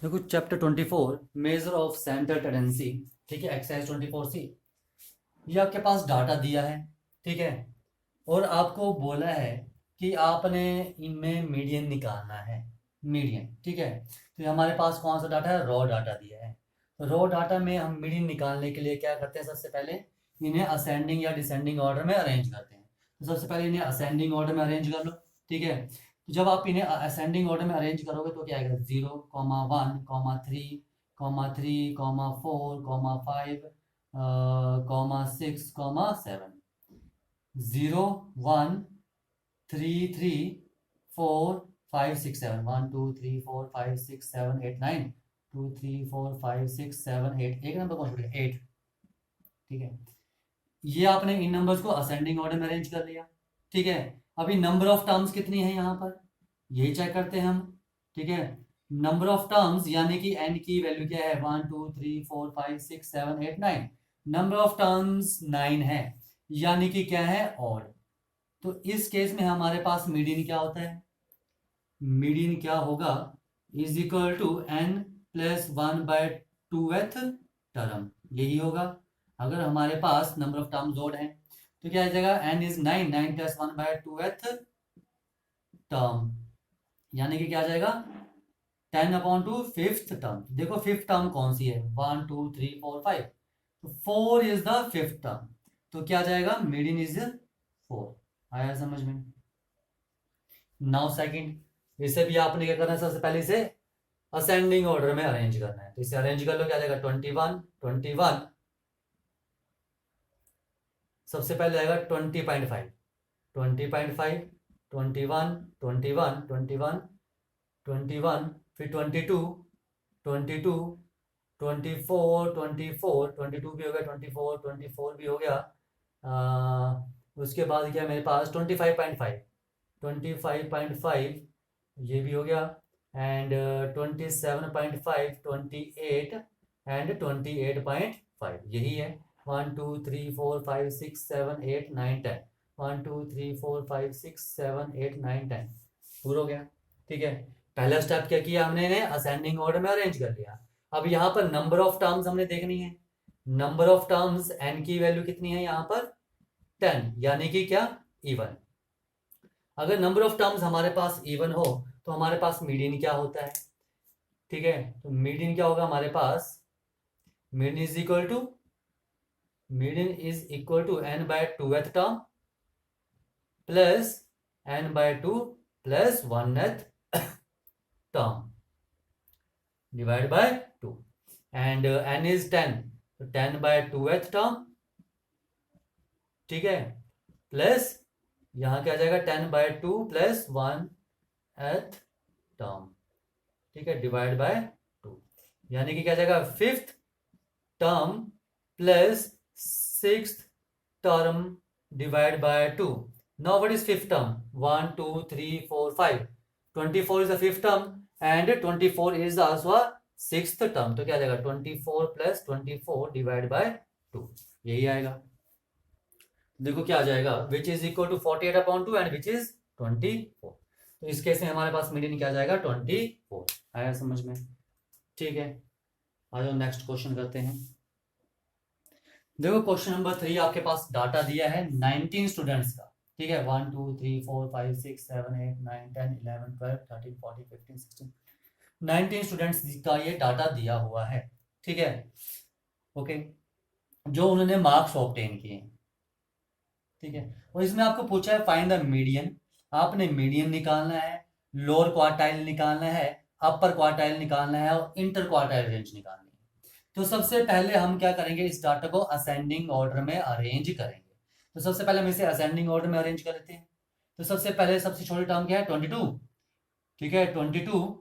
देखो chapter 24 measure of centre tendency. ठीक है, एक्सरसाइज 24C। ये आपके पास डाटा दिया है, ठीक है, और आपको बोला है कि आपने इनमें मीडियन निकालना है। मीडियन, ठीक है। तो ये हमारे पास कौन सा डाटा है? रॉ डाटा दिया है। तो रॉ डाटा में हम मीडियन निकालने के लिए क्या करते हैं? सबसे पहले इन्हें असेंडिंग या डिसेंडिंग ऑर्डर में अरेंज करते हैं। तो सबसे पहले इन्हें असेंडिंग ऑर्डर में अरेंज कर लो, ठीक है। तो जब आप इन्हें असेंडिंग ऑर्डर में अरेंज करोगे तो क्या आएगा? 0,1,3,3,4,5 6,7। 0, 1, 3, 3, 4, 5, 6, 7, 1, 2, 3, 4, 5, 6, 7, 8, 9, 2, 3, 4, 5, 6, 7, 8, एक नंबर कौन छूट गया? 8, ठीक है। ये आपने इन नंबर्स को असेंडिंग ऑर्डर में अरेंज कर लिया, ठीक है। अभी नंबर ऑफ टर्म्स कितनी है यहाँ पर, यही चेक करते हैं हम, ठीक है। नंबर ऑफ टर्म्स यानी कि एन की वैल्यू क्या है? 1, 2, 3, 4, 5, 6, 7, 8, 9। नंबर ऑफ टर्म्स 9 है, यानी कि क्या है? ऑड। तो इस केस में हमारे पास मीडियन क्या होता है? मीडियन क्या होगा? Is equal to n plus 1/2th term, यही होगा। अगर हमारे पास नंबर ऑफ टर्म्स ओड है तो क्या आ जाएगा? n is 9, 9 plus 1/2th term, यानी कि क्या आ जाएगा? 10/2 फिफ्थ टर्म। देखो फिफ्थ टर्म कौन सी है? 1, 2, 3, 4, 5। तो 4 इज द फिफ्थ टर्म, तो क्या आ जाएगा? Median is 4। आया समझ में? नाउ सेकंड, इसे भी आपने क्या करना है? सबसे पहले इसे असेंडिंग ऑर्डर में अरेंज करना है। तो इसे अरेंज कर लो, क्या आ जाएगा? 21, 21। सबसे पहले आएगा 20.5, 20.5, 21, 21, 21, 21, फिर 22, 22, 24, 24, 22 भी हो गया, 24, 24 भी हो गया। उसके बाद क्या मेरे पास? 25.5, 25.5 ये भी हो गया, एंड 27.5, 28 एंड 28.5 यही है। 1, 2, 3, 4, 5, 6, 7, 8, 9, 10। 1, 2, 3, 4, 5, 6, 7, 8, 9, 10 पूरा हो गया, ठीक है। पहला स्टेप क्या किया हमने? असेंडिंग ऑर्डर में अरेंज कर लिया। अब यहाँ पर नंबर ऑफ टर्म्स हमने देखनी है। नंबर ऑफ टर्म्स n की वैल्यू कितनी है यहाँ पर? 10, यानी कि क्या? इवन। अगर नंबर ऑफ टर्म्स हमारे पास इवन हो तो हमारे पास मीडियन क्या होता है? ठीक है, तो मीडियन क्या होगा हमारे पास? Median is equal to, median is equal to n/2th term plus n/2 plus 1th term divide by 2, and n is 10, तो 10/2th टर्म, ठीक है, प्लस यहां क्या आ जाएगा? 10/2 प्लस 1th टर्म, ठीक है, डिवाइड बाय 2, यानी कि क्या जाएगा? Fifth term plus sixth term divide by 2। Now what is fifth term? 1, 2, 3, 4, 5। 24 is the fifth term and 24 is also sixth term, तो क्या जाएगा? 24 प्लस 24 डिवाइड बाय 2, यही आएगा। देखो क्या आ जाएगा? Which is equal to 48/2 and which is 24। तो इस केस में हमारे पास मीडियन क्या जाएगा? 24। आया समझ में? ठीक है, आ जाओ नेक्स्ट क्वेश्चन करते हैं। देखो क्वेश्चन नंबर 3, आपके पास डाटा दिया है 19 स्टूडेंट्स का, ठीक है। 1, 2, 3, 4, 5, 6, 7, 8, 9, 10, 11, 12, 13, 14, 15, 16, 19 स्टूडेंट्स का ये डाटा दिया हुआ है, ठीक है। ओके, जो उन्होंने मार्क्स ऑब्टेन किए, ठीक है। और इसमें आपको पूछा है फाइंड द मीडियन। आपने मीडियन निकालना है, लोअर क्वार्टाइल निकालना है, अपर क्वार्टाइल निकालना है और इंटर क्वार्टाइल रेंज निकालनी है। तो सबसे पहले हम क्या करेंगे? इस डाटा को असेंडिंग ऑर्डर में अरेंज करेंगे। तो सबसे पहले हम इसे असेंडिंग ऑर्डर में अरेंज कर लेते हैं। तो सबसे पहले सबसे छोटी टर्म क्या है? 22, ठीक है। 22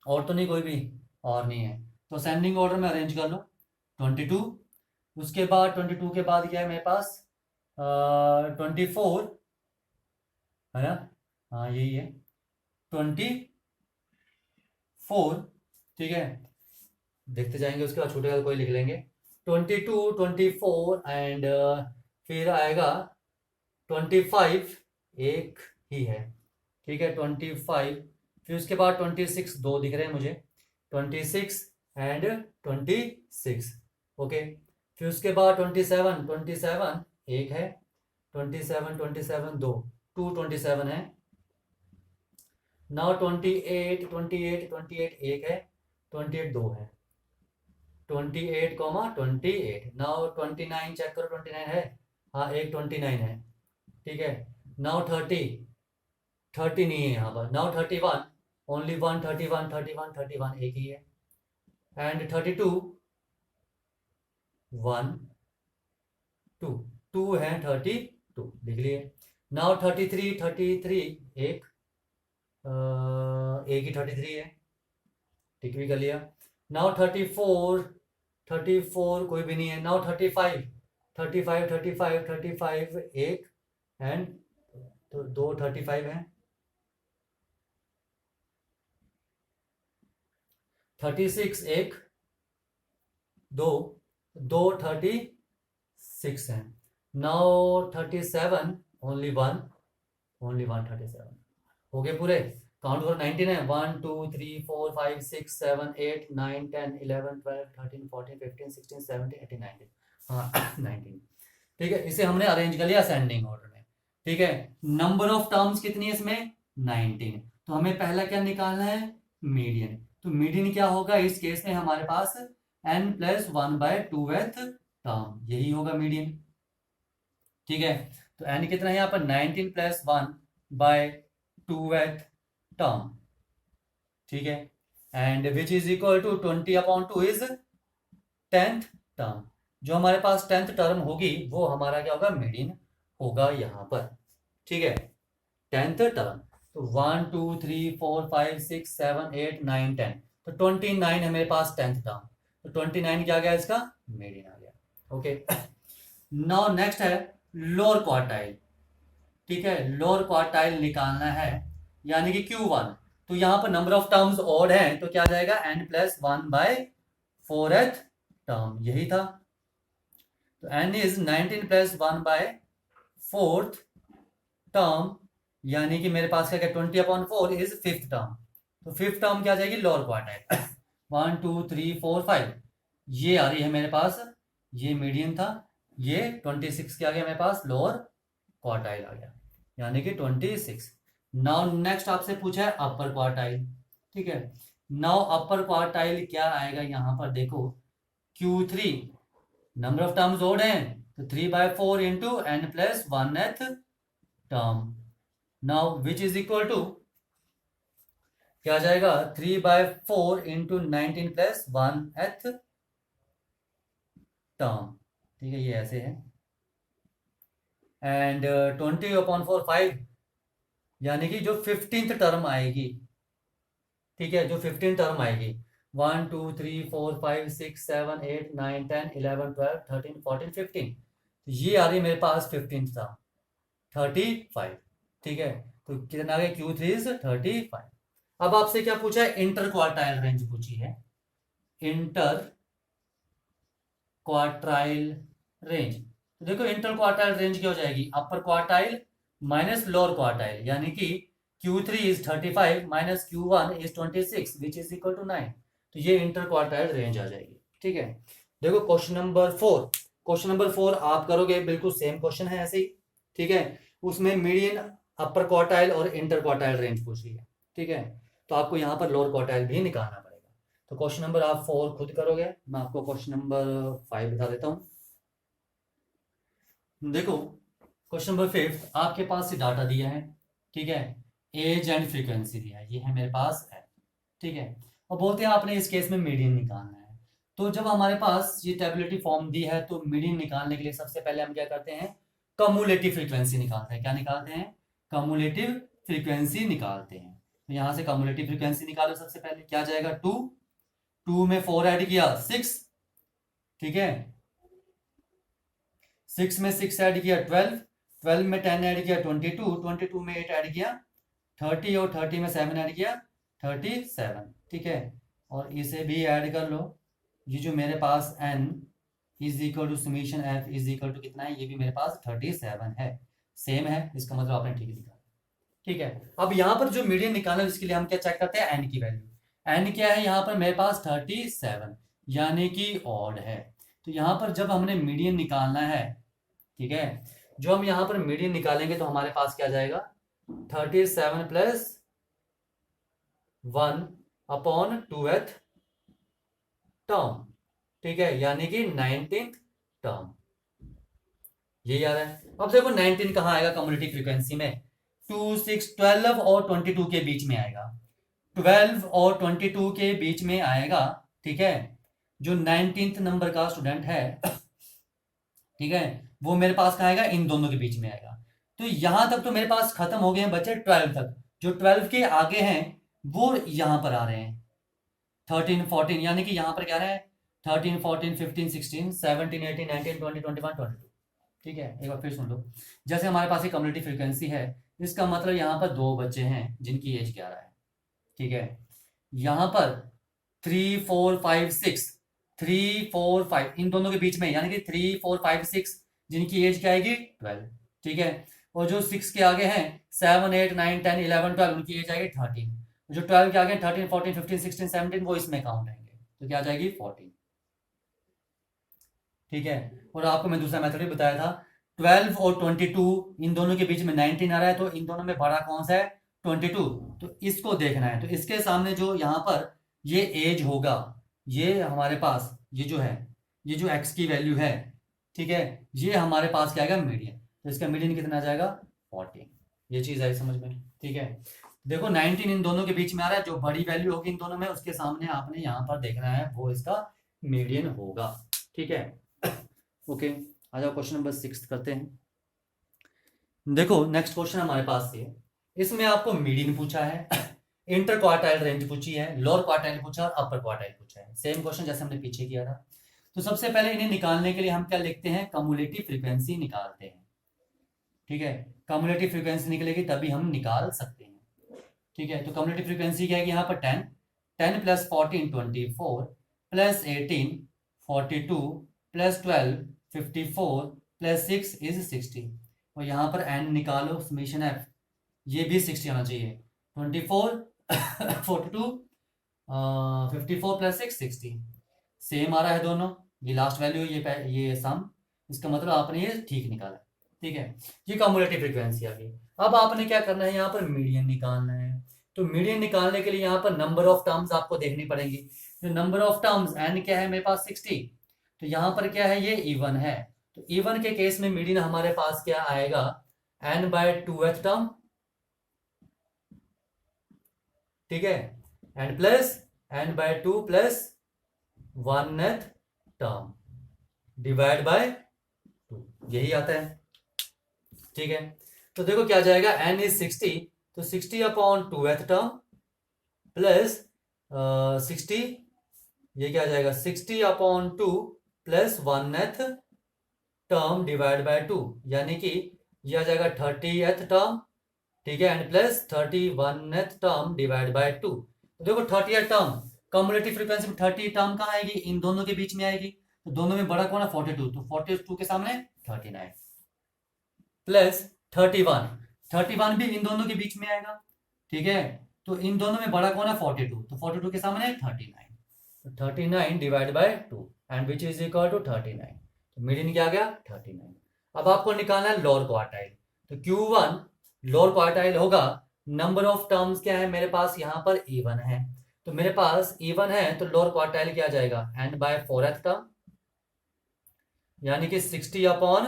और तो नहीं, कोई भी और नहीं है, तो असेंडिंग ऑर्डर में अरेंज कर लो 22। उसके बाद 22 के बाद क्या है मेरे पास? 24 है ना? हाँ यही है, 24, ठीक है। देखते जाएंगे, उसके बाद छूटेगा तो कोई लिख लेंगे। 22, 24 एंड फिर आएगा 25, एक ही है, ठीक है। 25, फिर उसके बाद 26, दो दिख रहे हैं मुझे। 26 एंड 26। ओके, फिर उसके बाद 27, 27 एक है, 27, 27 दो, 227 है। नाउ 28, 28, 28 एक है, 28 दो है, 28, 28। नाउ 29 चेक करो, 29 है, हाँ एक 29 है, ठीक है। नाउ 30, 30 नहीं है यहाँ पर। नाउ 31, ओनली वन, 31, 31, 31 एक ही है। एंड 32, 1, 2, 2 है, 32 लिख लिए। नाउ 33, 33 एक, एक ही 33 है, टिक भी कर लिया। नाउ 34, 34 कोई भी नहीं है। नाउ 35, 35, 35, 35 एक, एंड तो दो 35 है। 36 एक, दो, दो 36 है। Now 37, only one, only one 37 हो गए पूरे। काउंट करो, 19 है, 1 2 3 4 5 6 7 8 9 10 11 12 13 14 15 16 17 18 19, हाँ 19। ठीक है, इसे हमने अरेंज कर लिया असेंडिंग ऑर्डर में। ठीक है, नंबर ऑफ टर्म्स कितनी है इसमें, 19। तो हमें पहला क्या निकालना है, मीडियन। तो मीडियन क्या होगा इस केस में, हमारे पास n+1/2th टर्म, यही होगा मीडियन। ठीक है, तो n कितना है यहाँ पर, 19+1/2th टर्म। ठीक है, and which is equal to 20/2 is 10th term. जो हमारे पास 10th टर्म होगी वो हमारा क्या होगा, मीडियन होगा यहाँ पर। ठीक है, 10th टर्म। तो 1 2 3 4 5 6 7 8 9 10, तो 29 है मेरे पास 10th टर्म। तो 29 क्या आ गया, इसका मीडियन आ गया। ओके, नाउ नेक्स्ट है लोअर क्वार्टाइल। ठीक है, लोअर क्वार्टाइल निकालना है, यानी कि Q1। तो यहां पर नंबर ऑफ टर्म्स ऑड है, तो क्या आ जाएगा, n+1/4th टर्म, यही था। तो n इज 19+1/4th टर्म, यानी कि मेरे पास क्या क्या, 20/4 इज 5th टर्म। तो 5th टर्म क्या आ जाएगी, लोअर क्वार्टाइल। 1 2 3 4 5 ये आ रही है मेरे पास, ये मीडियन था, ये 26 क्या आ गया मेरे पास, लोअर क्वार्टाइल आ गया, यानी कि 26। नाउ नेक्स्ट आपसे पूछा है अपर क्वार्टाइल। ठीक है, नाउ अपर क्वार्टाइल क्या आएगा यहाँ पर, देखो Q3 number of terms odd है, तो 3/4 into n+1th term. Now which is equal to क्या आ जाएगा, 3/4 इंटू 19+1th टर्म। ठीक है, ये ऐसे है, एंड 20/4 5, यानी कि जो 15th टर्म आएगी। ठीक है, जो 15th टर्म आएगी, 1 2 3 4 5 6 7 8 9 10 11 12 13 14 15, ये आ रही है मेरे पास 15th टर्म, 35। ठीक है, तो कितना आ गया, Q3 इज 35। अब आपसे क्या पूछा है, इंटर क्वार्टाइल रेंज पूछी है, इंटर क्वार्टाइल रेंज। तो देखो इंटर क्वार्टाइल रेंज क्या हो जाएगी, upper quartile minus lower quartile, यानी कि Q3 is 35 minus Q1 is 26 which is equal to 9। तो ये इंटर क्वार्टाइल रेंज आ जाएगी। ठीक है, देखो क्वेश्चन नंबर 4, क्वेश्चन नंबर 4 आप करोगे बिल्कुल सेम क्वेश्चन है ऐसे ही। ठीक है, उसमें मीडियन, अपर क्वार्टाइल और इंटर क्वार्टाइल रेंज पूछ रही है। ठीक है, तो आपको यहाँ पर लोअर क्वार्टाइल भी निकालना पड़ेगा। तो क्वेश्चन नंबर आप 4 खुद करोगे, मैं आपको क्वेश्चन नंबर 5 बता देता हूँ। देखो क्वेश्चन नंबर 5 आपके पास ये डाटा दिया है। ठीक है, एज एंड फ्रीक्वेंसी दिया है, ये है मेरे पास है। ठीक है, और बोलते हैं आपने इस केस में मीडियन निकालना है। तो जब हमारे पास ये टेबुलेटरी फॉर्म दी है, तो मीडियन निकालने के लिए सबसे पहले हम क्या करते हैं, कम्युलेटिव फ्रीक्वेंसी निकालते हैं। क्या निकालते हैं, कम्युलेटिव फ्रीक्वेंसी निकालते हैं। तो यहाँ से कम्युलेटिव फ्रीक्वेंसी निकालो, सबसे पहले क्या जाएगा, 2 में 4 ऐड किया 6। ठीक है, 6 में 6 ऐड किया 12, 12 में 10 ऐड किया 22, 22 में 8 ऐड किया 30, और 30 में 7 ऐड किया 37। ठीक है, और इसे भी ऐड कर लो, ये जो मेरे पास n is equal to summation f is equal to कितना है, ये भी मेरे पास 37 है, सेम है, इसका मतलब आपने ठीक लिखा। ठीक है, अब यहाँ पर जो मीडियन निकालना है, इसके लिए हम क्या चेक करते हैं, n की वैल्यू। एन क्या है यहाँ पर मेरे पास 37, यानी कि ऑड है। तो यहाँ पर जब हमने मीडियन निकालना है, ठीक है, जो हम यहाँ पर मीडियन निकालेंगे तो हमारे पास क्या जाएगा 37 प्लस 1 अपॉन 2th टर्म, ठीक है, यानी कि 19th टर्म। यही आ रहा है। अब देखो 19 कहाँ आएगा कम्युनिटी फ्रीक्वेंसी में, 2, 6, 12 और 22 के बीच में आएगा। 12 और 22 के बीच में आएगा, ठीक है। जो 19th नंबर का स्टूडेंट है, ठीक है, वो मेरे पास कहाँ आएगा, इन दोनों के बीच में आएगा। तो यहां तक तो मेरे पास खत्म हो गए हैं बच्चे 12 तक। जो 12 के आगे हैं वो यहां पर आ रहे हैं 13, 14, यानी कि यहां पर क्या रहे हैं 13, 14, 15, 16, 17, 18, 19, 20, 21, 22। ठीक है, एक बार फिर सुन लो। जैसे हमारे पास एक कम्युनिटी फ्रीक्वेंसी है, इसका मतलब यहाँ पर 2 बच्चे हैं जिनकी एज 11 है, ठीक है। यहाँ पर 3, 4, 5, 6, 3, 4, 5 इन दोनों के बीच में, यानी कि 3, 4, 5, 6 जिनकी एज क्या आएगी 12, ठीक है। और जो 6 के आगे हैं 7, 8, 9, 10, 11, 12 उनकी एज आएगी 13। जो 12 के आगे 13, 14, 15, 16, 17 वो इसमें काउंट आएंगे, तो क्या आ जाएगी 14, ठीक है। और आपको मैं दूसरा मेथड भी बताया था, 12 और 22 इन दोनों के बीच में 19 आ रहा है, तो इन दोनों में बड़ा कौन सा है 22, तो इसको देखना है। तो इसके सामने जो यहाँ पर ये एज होगा, ये हमारे पास ये जो है, ये जो x की वैल्यू है, ठीक है, ये हमारे पास क्या आएगा मीडियन। तो इसका मीडियन कितना आ जाएगा 14। ये चीज आई समझ में, ठीक है। देखो 19 इन दोनों के बीच में आ रहा है, जो बड़ी वैल्यू होगी इन दोनों में उसके सामने आपने यहाँ पर देखना है, वो इसका मीडियन होगा, ठीक है। ओके, आ जाओ क्वेश्चन नंबर 6 करते हैं। देखो नेक्स्ट क्वेश्चन हमारे पास ये, इसमें आपको मीडियन पूछा है, इंटर क्वार्टाइल रेंज पूछी है, लोअर क्वार्टाइल पूछा है और अपर क्वार्टाइल पूछा है। सेम क्वेश्चन जैसे हमने पीछे किया था। तो सबसे पहले इन्हें निकालने के लिए हम क्या लिखते हैं, कम्युलेटिव फ्रीक्वेंसी निकालते हैं, ठीक है। कम्युलेटिव फ्रीक्वेंसी निकलेगी तभी हम निकाल सकते हैं, ठीक है। तो कम्युलेटिव फ्रीक्वेंसी क्या है यहाँ पर 10, 10 plus 14 24 plus 18 42 plus 12 54 plus 6 is 60। और यहाँ पर एन निकालो समेशन एफ, ये भी 60 आना चाहिए। 24 42 54 प्लस 6 60 सेम आ रहा है दोनों, ये लास्ट वैल्यू ये सम, इसका मतलब आपने ये ठीक निकाला, ठीक है। ये कम्युलेटिव फ्रीक्वेंसी आ गई। अब आपने क्या करना है, यहाँ पर मीडियन निकालना है। तो मीडियन निकालने के लिए यहाँ पर नंबर ऑफ टर्म्स आपको देखनी पड़ेंगी। तो नंबर ऑफ टर्म्स एन क्या है मेरे पास 60, तो यहाँ पर क्या है ये इवन है। तो इवन के केस में मीडियन हमारे पास क्या आएगा n बाय 2th टर्म, ठीक है, and plus n by 2 plus 1th term divide by 2, यही आता है, ठीक है। तो देखो क्या जाएगा, n इज 60, तो 60 अपॉन 2th टर्म प्लस 60, ये क्या जाएगा 60 upon 2 plus 1th term divide by 2, यानी कि यह आ जाएगा 30th टर्म, ठीक है, and plus 31th term divide by 2। तो देखो 30th टर्म कम्युलेटिव फ्रीक्वेंसी में 30 टर्म कहाँ आएगी, इन दोनों के बीच में आएगी। तो दोनों में बड़ा कौन है 42, तो 42 के सामने 39 प्लस 31, 31 भी इन दोनों के बीच में आएगा, ठीक है। तो इन दोनों में बड़ा कौन है 42, तो 42 के सामने 39, तो 39 divide by 2 and which is equal to 39। तो मीडियन क्या आ गया 39। अब आपको निकालना है लोअर क्वार्टाइल। तो Q1 लोअर क्वार्टाइल होगा, नंबर ऑफ टर्म्स क्या है मेरे पास यहाँ पर इवन है, तो मेरे पास इवन है तो लोअर क्वार्टाइल क्या जाएगा n बाय 4th टर्म, यानी कि 60 अपॉन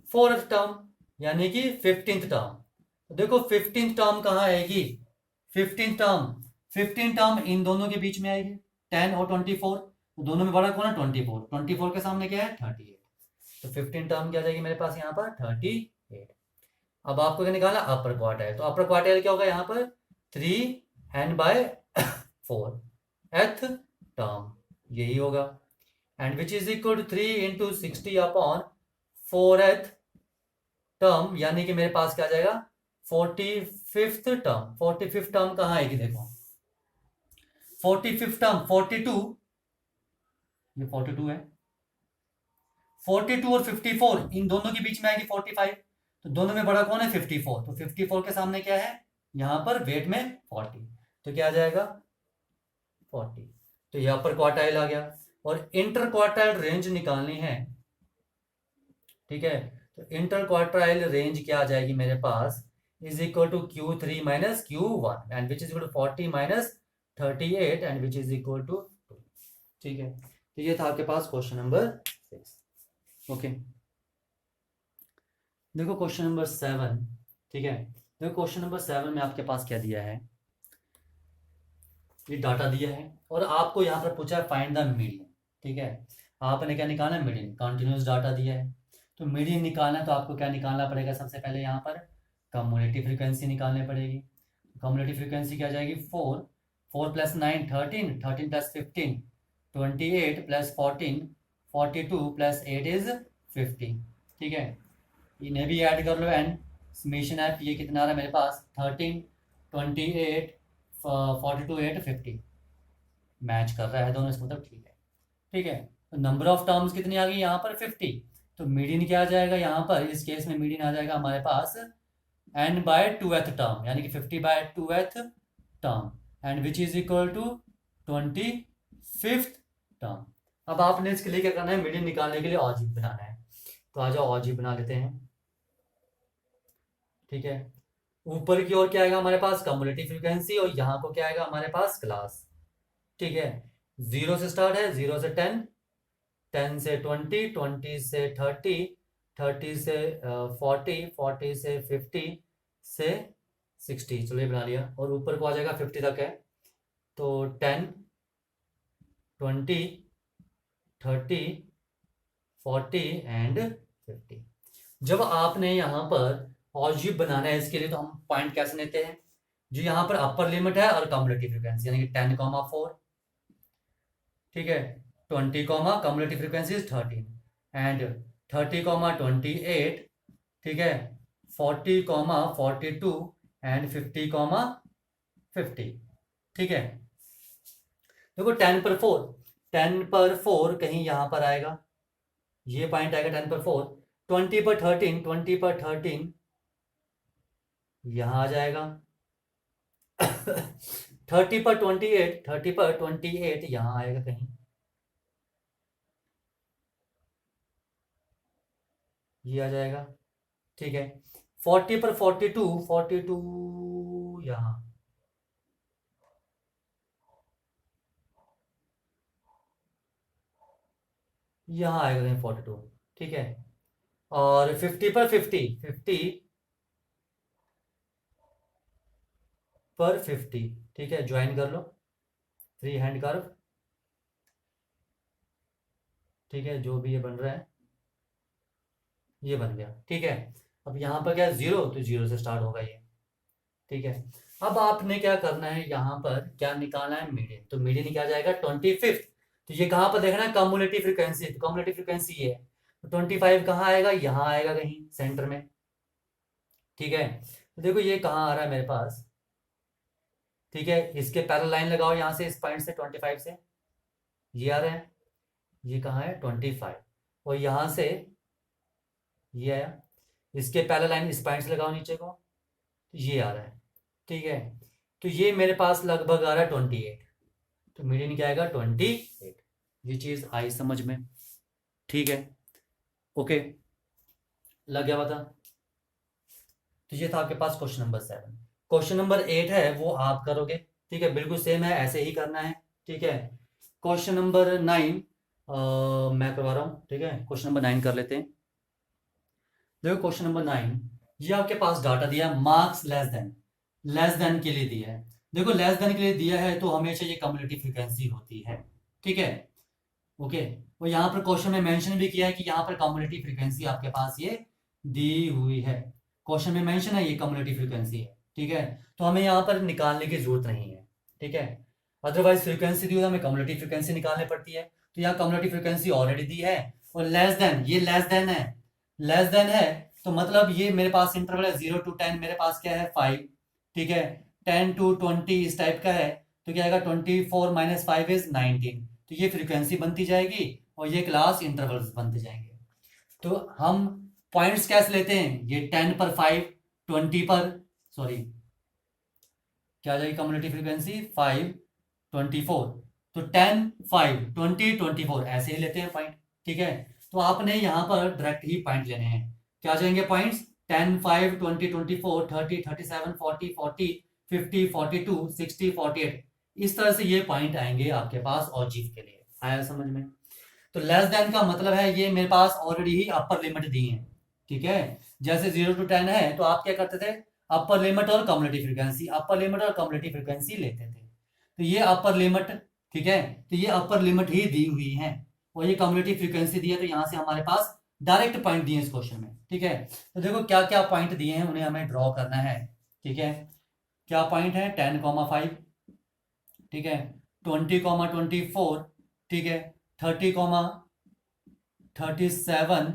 4th टर्म, यानी कि 15th टर्म। तो देखो 15th टर्म कहाँ आएगी, 15th टर्म इन दोनों के बीच में आएगी 10 और 24, तो दोनों में बड़ा कौन है 24, 24 के सामने क्या है 38, तो 15 टर्म क्या जाएगी मेरे पास यहाँ पर 38। अब आपको क्या निकालना अपर क्वार्टाइल, तो अपर क्वार्टाइल क्या होगा यहाँ पर 3n बाय 4th टर्म, यही होगा, and which is equal to 3 into 60 upon 4th term, यानी कि मेरे पास क्या आ जाएगा 45th टर्म। 45th टर्म कहाँ आएगी देखो, 45th टर्म 42, ये 42 है, 42 और 54 इन दोनों के बीच में आएगी 45, तो दोनों में बड़ा कौन है 54, तो 54 के सामने क्या है यहाँ पर वेट में 40, तो क्या आ जाएगा 40। तो ये अपर क्वार्टाइल आ गया, और इंटर क्वार्टाइल रेंज निकालनी है, ठीक है। तो इंटर क्वार्टाइल रेंज क्या आ जाएगी मेरे पास, is equal to Q3 minus Q1 and which is equal to 40 minus 38 and which is equal to 2। ठीक है, तो ये था आपके पास क्वेश्चन नंबर 6। ओके, देखो क्वेश्चन नंबर 7। ठीक है, देखो क्वेश्चन नंबर 7 में आपके पास क्या दिया है, ये डाटा दिया है और आपको यहाँ पर पूछा है फाइंड द मीडियन। ठीक है, आपने क्या निकालना है, मीडियन। कंटिन्यूस डाटा दिया है, तो मीडियन निकालना है तो आपको क्या निकालना पड़ेगा, सबसे पहले यहाँ पर कम्युलेटिव फ्रीक्वेंसी निकालनी पड़ेगी। कम्युलेटिव फ्रीक्वेंसी क्या जाएगी, 4, 4 plus 9 13, 13 plus 15 28 plus 14 42 plus 8 is 50। ठीक है, इन्हें भी ऐड कर लो, एंड समेशन है, ये कितना आ रहा है मेरे पास, 13 28 42 8 50 मैच कर रहा है दोनों, इसका मतलब ठीक है। ठीक है, तो नंबर ऑफ टर्म्स कितनी आ गई यहाँ पर, 50। तो मीडियन क्या आ जाएगा यहाँ पर, इस केस में मीडियन आ जाएगा हमारे पास n/2th टर्म, यानी कि 50/2th term, and which is equal to 25th term. अब आपने इसके लिए क्या करना है, मीडियन निकालने के लिए ऑलजेब्रा बनाना है, तो आ जाओ ऑलजेब्रा बना लेते हैं। ठीक है, ऊपर की ओर क्या आएगा हमारे पास, कम्युलेटिव फ्रीक्वेंसी, और यहाँ को क्या आएगा हमारे पास, क्लास। ठीक है, 0 से स्टार्ट है, 0 से 10, 10 से 20, 20 से 30, 30 से 40, 40 से 50 से 60। चलो ये बना लिया, और ऊपर को आ जाएगा 50 तक है, तो 10 20 30 40 एंड 50। जब आपने यहाँ पर ऑलजेब्रा बनाना है, इसके लिए तो हम पॉइंट कैसे लेते हैं, जो यहाँ पर अपर लिमिट है और कम्युलेटिव फ्रीक्वेंसी, यानी कि 10,4। ठीक है, 20, कम्युलेटिव फ्रीक्वेंसी इज 13 एंड 30, 28। ठीक है, 40, 42 एंड 50, 50। ठीक है, देखो 10/4, 10/4 कहीं यहाँ पर आएगा, ये पॉइंट आएगा 10/4। 20/13, 20/13 यहाँ आ जाएगा। 30/28, 30/28 यहाँ आएगा कहीं, ये आ जाएगा। ठीक है, 40/42, 42 यहाँ, यहाँ आएगा कहीं 42। ठीक है, और 50/50, 50/50। ठीक है, ज्वाइन कर लो, फ्री हैंड कर्व। ठीक है, जो भी ये बन रहा है, ये बन गया। ठीक है, अब यहाँ पर क्या है, 0, तो 0 से स्टार्ट होगा ये। ठीक है, अब आपने क्या करना है, यहाँ पर क्या निकालना है, मीडियन। तो मीडियन क्या जाएगा, 25th। तो ये कहाँ पर देखना है, कम्युलेटिव फ्रीक्वेंसी, तो कम्युलेटिव फ्रीक्वेंसी ये है, तो 25 कहाँ आएगा, यहाँ आएगा कहीं सेंटर में। ठीक है, तो देखो ये कहाँ आ रहा है मेरे पास। ठीक है, इसके पैरेलल लाइन लगाओ यहाँ से, इस पॉइंट से 25 से, ये आ रहा है, ये कहाँ है 25, और यहाँ से ये आया, इसके पैरेलल लाइन इस पॉइंट से लगाओ नीचे को, तो ये आ रहा है। ठीक है, तो ये मेरे पास लगभग आ रहा है 28, तो मीडियन क्या आएगा 28। ये चीज आई समझ में, ठीक है, ओके, लग गया पता। तो ये था आपके पास क्वेश्चन नंबर 7। क्वेश्चन नंबर 8 है वो आप करोगे, ठीक है, बिल्कुल सेम है, ऐसे ही करना है। ठीक है, क्वेश्चन नंबर 9 मैं करवा रहा हूँ। ठीक है, क्वेश्चन नंबर 9 कर लेते हैं। देखो क्वेश्चन नंबर 9, ये आपके पास डाटा दिया है, मार्क्स लेस देन के लिए दिया है। देखो लेस देन के लिए दिया है तो हमेशा ये कम्युलेटिव फ्रीक्वेंसी होती है। ठीक है, ओके, और यहाँ पर क्वेश्चन में मेंशन भी किया है कि यहाँ पर कम्युलेटिव फ्रीक्वेंसी आपके पास ये दी हुई है, क्वेश्चन में मेंशन है ये कम्युलेटिव फ्रीक्वेंसी है। ठीक है, तो हमें यहाँ पर निकालने की जरूरत नहीं है। ठीक है, अदरवाइज फ्रीक्वेंसी दी हुई हमें कम्युलेटिव फ्रीक्वेंसी निकालनी पड़ती है, तो यहाँ कम्युलेटिव फ्रीक्वेंसी ऑलरेडी दी है, और लेस देन, ये लेस देन है, लेस देन है, तो मतलब ये मेरे पास इंटरवल है 0 to 10, मेरे पास क्या है 5। ठीक है, 10 to 20 इस टाइप का है, तो क्या आएगा 24 - 5 इज 19। तो ये फ्रीक्वेंसी बनती जाएगी और ये क्लास इंटरवल्स बनते जाएंगे। तो हम पॉइंट्स कैसे लेते हैं, ये 10/5, 20 पर, सॉरी क्या आ जाएगी कम्युलेटिव फ्रीक्वेंसी 5, 24, तो 10 5 20 24 ऐसे ही लेते हैं पॉइंट। ठीक है, तो आपने यहाँ पर डायरेक्ट ही पॉइंट लेने हैं। क्या जाएंगे पॉइंट्स? 10 5 20 24 30 37 40 40 50 42 60 48, इस तरह से ये पॉइंट आएंगे आपके पास ऑजीव के लिए। आया समझ में? तो लेस देन का मतलब है ये मेरे पास ऑलरेडी ही अपर लिमिट दी है। ठीक है, जैसे 0 to 10 है तो आप क्या करते थे? अपर लिमिट और कम्युलेटिव फ्रीक्वेंसी, अपर लिमिट और कम्युलेटिव फ्रीक्वेंसी लेते थे। तो ये अपर लिमिट, ठीक है, तो ये अपर लिमिट ही दी हुई है और ये कम्युलेटिव फ्रीक्वेंसी दी है, तो यहाँ से हमारे पास डायरेक्ट पॉइंट दिए इस क्वेश्चन में। ठीक है, तो देखो क्या क्या पॉइंट दिए हैं, उन्हें हमें ड्रॉ करना है। ठीक है, क्या पॉइंट है? 10,5, ठीक है, 20,24, ठीक है, 30,37,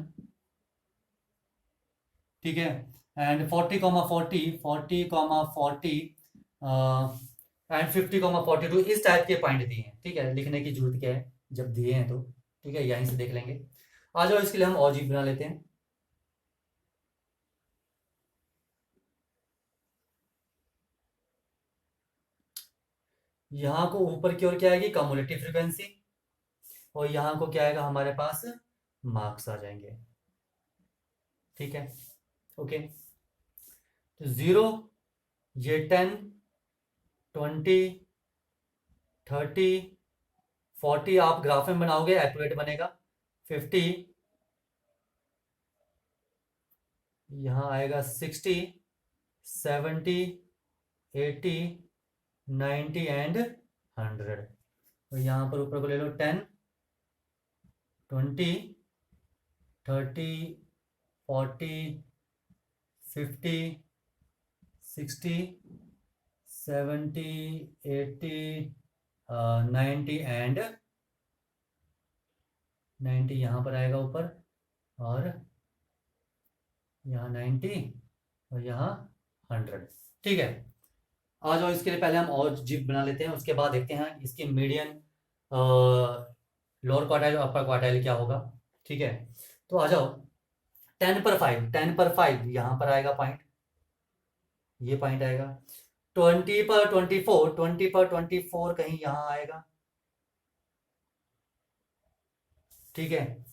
ठीक है, एंड 40,40, 40,40 एंड 50,42, इस टाइप के पॉइंट दिए हैं। ठीक है, लिखने की जरूरत क्या है जब दिए हैं तो। ठीक है, यहीं से देख लेंगे। आ जाओ, इसके लिए हम ऑलजेब्रा बना लेते हैं। यहाँ को ऊपर की ओर क्या आएगी? कम्युलेटिव फ्रीक्वेंसी, और यहाँ को क्या आएगा हमारे पास? मार्क्स आ जाएंगे। ठीक है, ओके, तो 0, ये 10 20 30 40 आप ग्राफ में बनाओगे एक्यूरेट बनेगा। 50, यहाँ आएगा 60 70 80 90 एंड 100। तो यहाँ पर ऊपर को ले लो 10 20 30 40 50 60 70 80 90 एंड 90 यहाँ पर आएगा ऊपर, और यहाँ 90 और यहाँ 100। ठीक है, आ जाओ, इसके लिए पहले हम और जिप बना लेते हैं, उसके बाद देखते हैं इसकी मीडियन लोअर क्वार्टाइल और अपर क्वार्टाइल क्या होगा। ठीक है, तो आ जाओ, 10 पर 5, 10 पर 5 यहाँ पर आएगा पॉइंट, ये पॉइंट आएगा। 20 पर 24, 20 पर 24 कहीं यहाँ आएगा। ठीक है,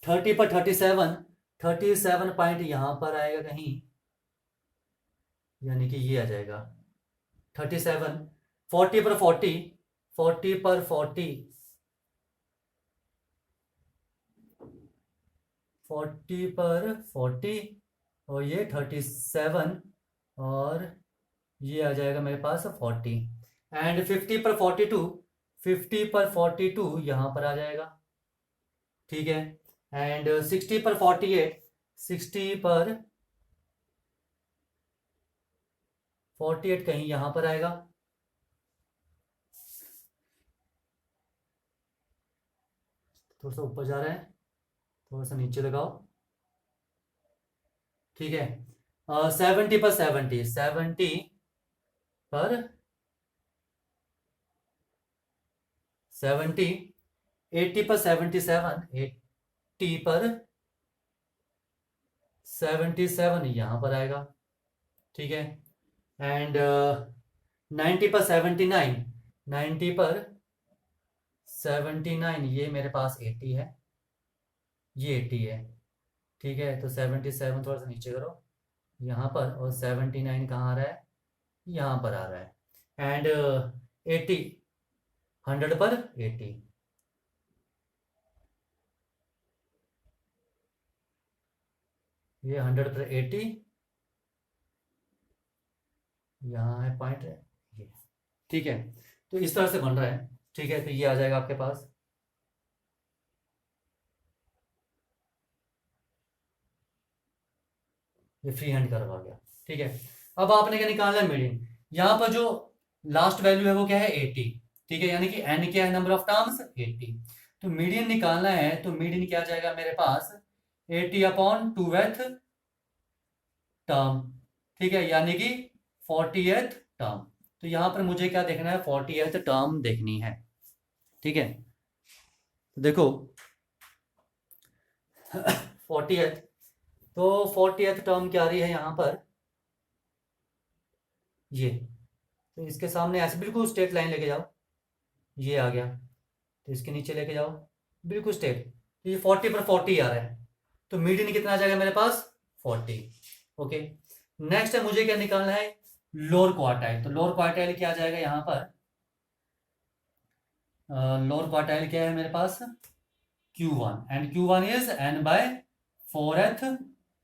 30 पर 37, 37 पॉइंट यहाँ पर आएगा कहीं, यानी कि ये आ जाएगा 37। 40 पर 40, 40 पर 40, 40 पर 40, और ये 37, और ये आ जाएगा मेरे पास 40, एंड 50 पर 42, 50 पर 42 यहाँ पर आ जाएगा। ठीक है, एंड 60 पर 48, 60 पर 48 कहीं यहाँ पर आएगा। थोड़ा सा ऊपर जा रहा है, थोड़ा सा नीचे लगाओ। ठीक है, 70 पर 70, 70 80 पर 77, 80 पर 77 यहाँ पर आएगा। ठीक है, एंड 90 पर 79, 90 पर 79, ये मेरे पास 80 है, ये 80 है। ठीक है, तो 77 थोड़ा सा नीचे करो यहाँ पर, और 79 कहाँ आ रहा है? यहाँ पर आ रहा है, एंड 80, 100 पर 80, ये 100 पर 80 यहाँ है पॉइंट है ये। ठीक है, तो इस तरह से बन रहा है। ठीक है, तो ये आ जाएगा आपके पास। ये फ्री हैंड कर्व आ गया। ठीक है, अब आपने क्या निकालना है? मीडियन। यहाँ पर जो लास्ट वैल्यू है वो क्या है? 80। ठीक है, यानी कि एन क्या है? Number of terms 80। तो मीडियन निकालना है, तो मीडियन क्या जाएगा मेरे पास? 80/2th term. ठीक है, यानी कि 40th टर्म। तो यहाँ पर मुझे क्या देखना है? 40th टर्म देखनी है। ठीक है, तो देखो 40th, तो 40th टर्म क्या आ रही है यहाँ पर? ये तो इसके सामने ऐसे बिल्कुल स्ट्रेट लाइन लेके जाओ, ये आ गया, तो इसके नीचे लेके जाओ बिल्कुल स्ट्रेट, तो ये 40 पर 40 आ रहा है, तो मीडियन कितना आ जाएगा मेरे पास 40। ओके, नेक्स्ट है मुझे क्या निकालना है, लोअर क्वार्टाइल। तो लोअर क्वार्टाइल क्या आ जाएगा यहाँ पर, लोअर क्वार्टाइल क्या है मेरे पास Q1, and Q1 is n by 4th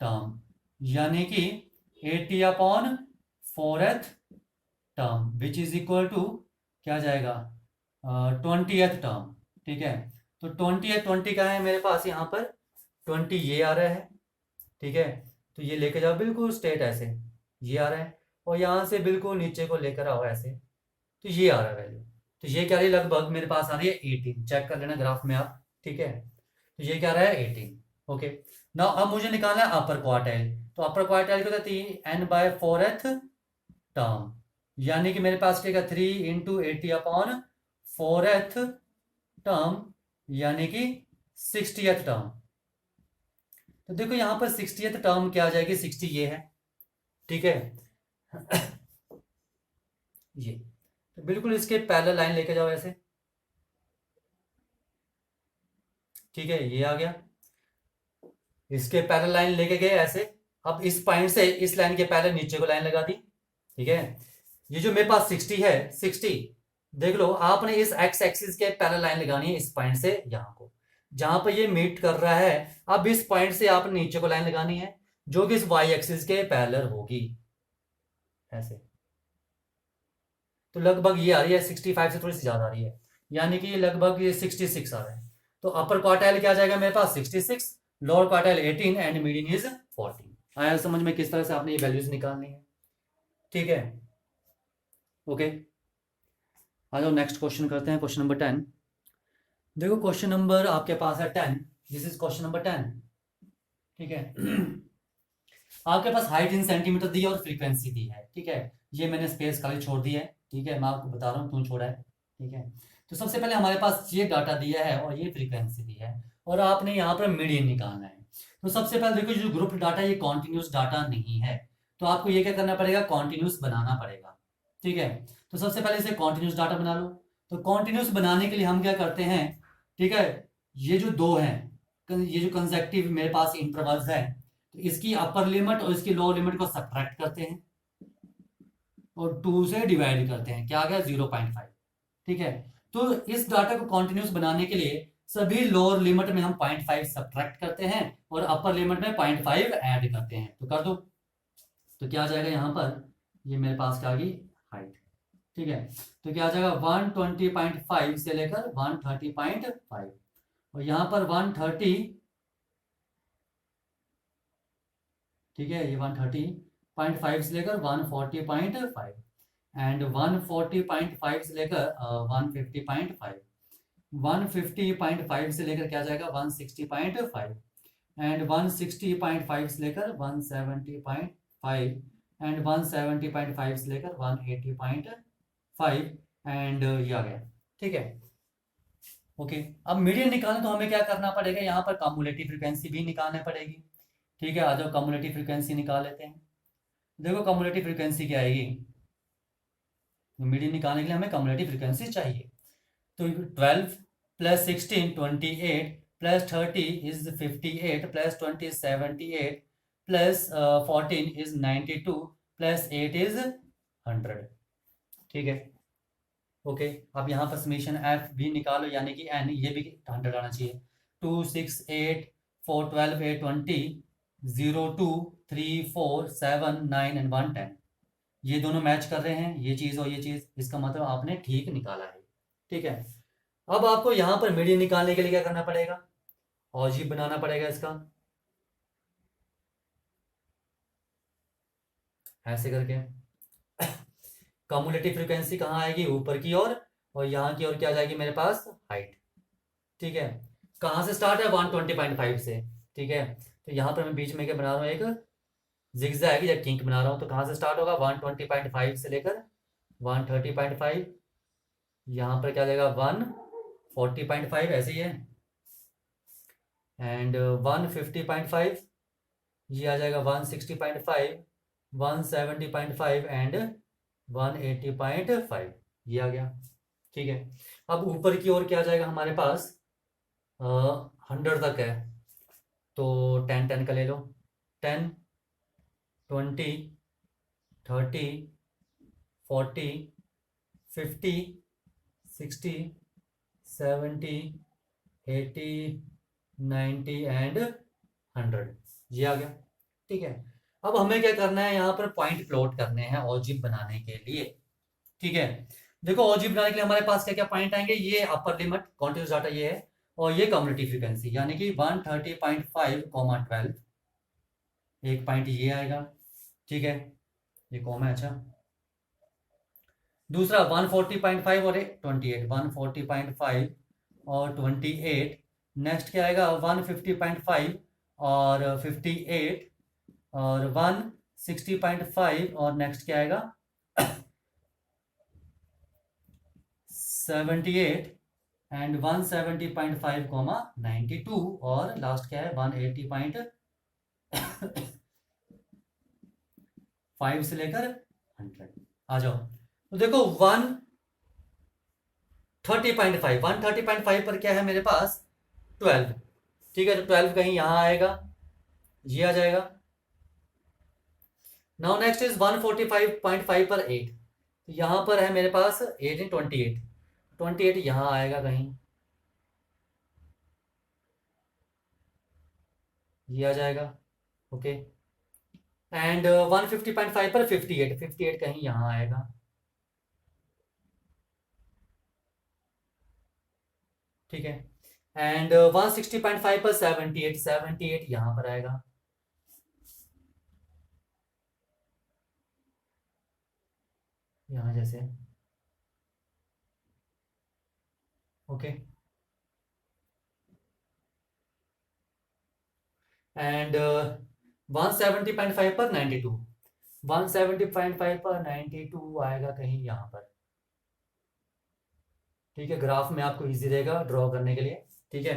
term, यानी कि 80 upon 4th term which is equal to क्या आ जाएगा 20th टर्म। ठीक है, तो 20 का है मेरे पास यहाँ पर 20 ये आ रहा है। ठीक है, तो ये लेके जाओ बिल्कुल स्ट्रेट ऐसे, ये आ रहा है, और यहाँ से बिल्कुल नीचे को लेकर आओ ऐसे, तो ये आ रहा है वैल्यू। तो ये क्या रही है, लगभग मेरे पास आ रही है 18, चेक कर लेना ग्राफ में आप। ठीक है, तो ये क्या रहा है 18। ओके, नाउ अब मुझे निकालना है अपर क्वार्टाइल। तो अपर क्वार्टाइल क्या होता है n बाय 4th टर्म, यानी कि मेरे पास क्या 3 इंटू 80 अपॉन 4th टर्म, यानी कि 60th टर्म। तो देखो यहाँ पर 60th टर्म क्या आ जाएगी, 60 ये है। ठीक है ये तो बिल्कुल इसके पैरेलल लाइन लेके जाओ ऐसे। ठीक है, ये आ गया, इसके पैरेलल लाइन लेके गए ऐसे। अब इस पॉइंट से इस लाइन के पैरेलल नीचे को लाइन लगा दी। ठीक है, ये जो मेरे पास 60 है, 60 देख लो, आपने इस एक्स एक्सिस के पैरेलल लाइन लगानी है इस पॉइंट से यहाँ को, जहां पर ये मीट कर रहा है। अब इस पॉइंट से आपने नीचे को लाइन लगानी है जो कि इस वाई एक्सिस के पैरेलल होगी ऐसे। तो लगभग ये आ रही है 65 से थोड़ी सी ज्यादा आ रही है, यानी कि लगभग ये 66 आ रहा है। तो अपर क्वार्टाइल क्या आ जाएगा मेरे पास 66, lower quartile 18 and median is 14। आया समझ में किस तरह से आपने ये वैल्यूज निकालनी है। ठीक है, ओके, आ जाओ नेक्स्ट क्वेश्चन करते हैं, क्वेश्चन नंबर 10। देखो क्वेश्चन नंबर आपके पास है 10, दिस इज क्वेश्चन नंबर 10। ठीक है आपके पास हाइट इन सेंटीमीटर दी है और फ्रीक्वेंसी दी है। ठीक है, ये मैंने स्पेस खाली छोड़ दी है। ठीक है, मैं आपको बता रहा हूँ क्यों छोड़ा है। ठीक है, तो सबसे पहले हमारे पास ये डाटा दिया है और ये फ्रीक्वेंसी दी है, और आपने यहाँ पर मीडियन निकालना है। तो सबसे पहले देखो, जो ग्रुप डाटा ये कॉन्टिन्यूस डाटा नहीं है, तो आपको ये क्या करना पड़ेगा, कॉन्टिन्यूस बनाना पड़ेगा। ठीक है, तो सबसे पहले इसे कॉन्टिन्यूस डाटा बना लो। तो कॉन्टिन्यूस बनाने के लिए हम क्या करते हैं, ठीक है, ये जो दो हैं, ये जो कंसेक्टिव मेरे पास इंटरवल्स है, तो इसकी अपर लिमिट और इसकी लोअर लिमिट को सब्ट्रैक्ट करते हैं और 2 से डिवाइड करते हैं, क्या आ गया 0.5। ठीक है, तो इस डाटा को कॉन्टिन्यूस बनाने के लिए सभी लोअर लिमिट में हम 0.5 सब्ट्रैक्ट करते हैं और अपर लिमिट में 0.5 ऐड करते हैं। तो कर दो, तो क्या आ जाएगा यहाँ पर, ये मेरे पास क्या आ गई हाइट। ठीक है, तो क्या आ जाएगा 120.5 से लेकर 130.5, और यहाँ पर 130, ठीक है, ये 130.5 से लेकर 140.5, एंड 140.5 से लेकर 150.5, 150.5 से लेकर क्या जाएगा 160.5, एंड 160.5 से लेकर 170.5, एंड 170.5 से लेकर 180.5, एंड ये आ गया। ठीक है, ओके, अब मीडियन निकालना तो हमें क्या करना पड़ेगा, यहाँ पर कम्युलेटिव फ्रीक्वेंसी भी निकालनी पड़ेगी। ठीक है, आ जाओ कम्युलेटिव फ्रीक्वेंसी निकाल लेते हैं। देखो कम्युलेटिव फ्रीक्वेंसी क्या आएगी, मीडियन निकालने के लिए हमें कम्युलेटिव फ्रीक्वेंसी चाहिए। तो 12 plus 16 28 plus 30 is 58 plus 20 78 plus 14 is 92 plus 8 is 100। ठीक है, ओके, अब यहाँ पर समीशन एफ भी निकालो, यानी कि एन, ये भी 100 आना चाहिए। 2 6 8 4 12 8 20 0 2 3 4 7 9 एंड 1 10, ये दोनों मैच कर रहे हैं, ये चीज और ये चीज, इसका मतलब आपने ठीक निकाला है। ठीक है, अब आपको यहां पर मीडियन निकालने के लिए क्या करना पड़ेगा, ऑलजेब्रा बनाना पड़ेगा इसका, ऐसे करके। कम्युलेटिव फ्रीक्वेंसी कहाँ आएगी, ऊपर की ओर, और यहाँ की ओर क्या आ जाएगी मेरे पास हाइट। ठीक है, कहाँ से स्टार्ट है 120.5 से। ठीक है, तो यहाँ पर मैं बीच में क्या बना रहा हूँ, एक जिगजैग या किंक बना रहा हूँ। तो कहाँ से स्टार्ट होगा 120.5 से लेकर 130.5, यहाँ पर क्या जाएगा 140.5, ऐसे ही है, एंड 150.5, ये आ जाएगा 160.5, 170.5 एंड 180.5 ये आ गया। ठीक है, अब ऊपर की ओर क्या आ जाएगा हमारे पास, 100 तक है तो 10 10 का ले लो, 10 20 30 40 50 60 70 80 90 एंड 100 ये आ गया। ठीक है, अब हमें क्या करना है, यहाँ पर पॉइंट प्लॉट करने हैं ऑजिब बनाने के लिए। ठीक है, देखो ऑजिब बनाने के लिए हमारे पास क्या क्या पॉइंट आएंगे, ये अपर लिमिट कॉन्टिन्यूस डाटा ये है, और ये कम्युनिटी फ्रीक्वेंसी यानी कि 130.5 12 एक पॉइंट ये आएगा। ठीक है, ये कॉमा है। अच्छा, दूसरा 140.5 और 28, 140.5 और 28। नेक्स्ट क्या आएगा 150.5 और 58 और 160.5 और नेक्स्ट क्या आएगा 78 एंड 170.5 कॉमा 92 और लास्ट क्या है 180.5 से लेकर 100। आ जाओ, तो देखो 130.5 पर क्या है मेरे पास 12। ठीक है, तो 12 कहीं यहां आएगा, ये आ जाएगा। नाउ नेक्स्ट इज 145.5 पर 8, यहां पर है मेरे पास 8 इन 28, 28 यहां आएगा कहीं, ये आ जाएगा। ओके, एंड 150.5 पर 58, 58 कहीं यहां आएगा। ठीक है, एंड 160.5 पर 78, 78 यहां पर आएगा। यहां जैसे, ओके, एंड 170.5 पर 92, 170.5 पर 92 आएगा कहीं यहाँ पर। ठीक है, ग्राफ में आपको इजी रहेगा ड्रॉ करने के लिए। ठीक है,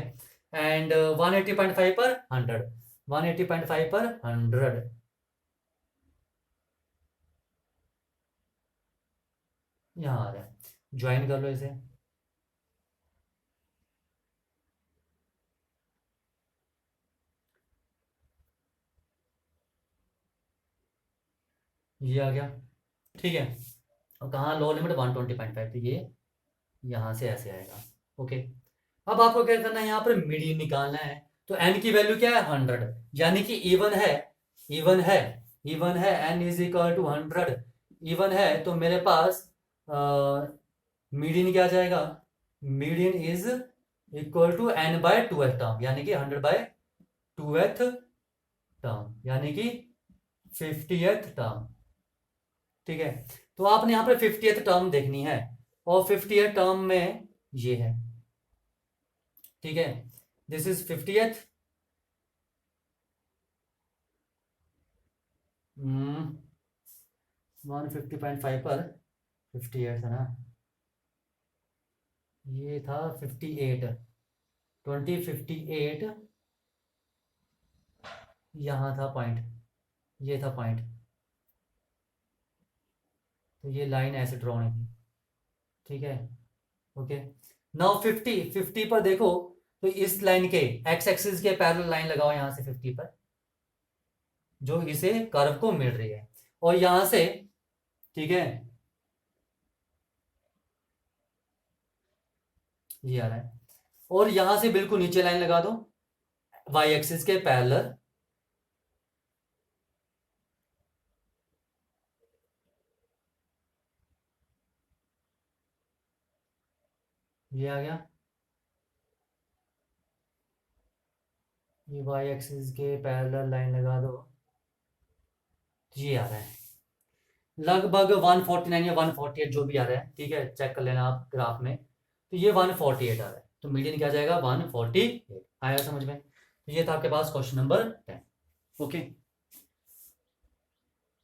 एंड 180.5 पर 100, 180.5 पर 100 यहाँ आ रहा है, ज्वाइन कर लो इसे। ये आ गया। ठीक है, और कहाँ लो लिमिट 120.5, तो ये यहाँ से ऐसे आएगा। ओके, अब आपको क्या करना है, यहाँ पर मीडियन निकालना है। तो एन की वैल्यू क्या है 100, यानी कि इवन है, इवन है, इवन है, n is equal to 100 even है, तो मेरे पास मीडियन क्या आ जाएगा, median is equal to n by 2th term, यानी कि 100 बाय 2th टर्म, यानी कि 50th टर्म। ठीक है, तो आपने यहाँ पर 50th टर्म देखनी है, और 50th टर्म में ये है। ठीक है, दिस इज 50th, 150.5 पर 58 है ना, ये था 58, 2058 यहाँ था पॉइंट, ये था पॉइंट, तो ये लाइन ऐसे ड्रॉ होनी थी। ठीक है, ओके, नाउ 50 पर देखो, तो इस लाइन के एक्स एक्सिस के पैरेलल लाइन लगाओ यहां से 50 पर, जो इसे कर्व को मिल रही है, और यहां से, ठीक है, ये आ रहा है, और यहां से बिल्कुल नीचे लाइन लगा दो वाई एक्सिस के पैरेलल, ये आ गया, ये वाई एक्सिस के पैरेलल लाइन लगा दो, ये आ रहा है लगभग 149 या 148 जो भी आ रहा है। ठीक है, चेक कर लेना आप ग्राफ में, तो ये 148 आ रहा है, तो मीडियन क्या आ जाएगा 148। आया समझ में, तो ये था आपके पास क्वेश्चन नंबर 10। ओके।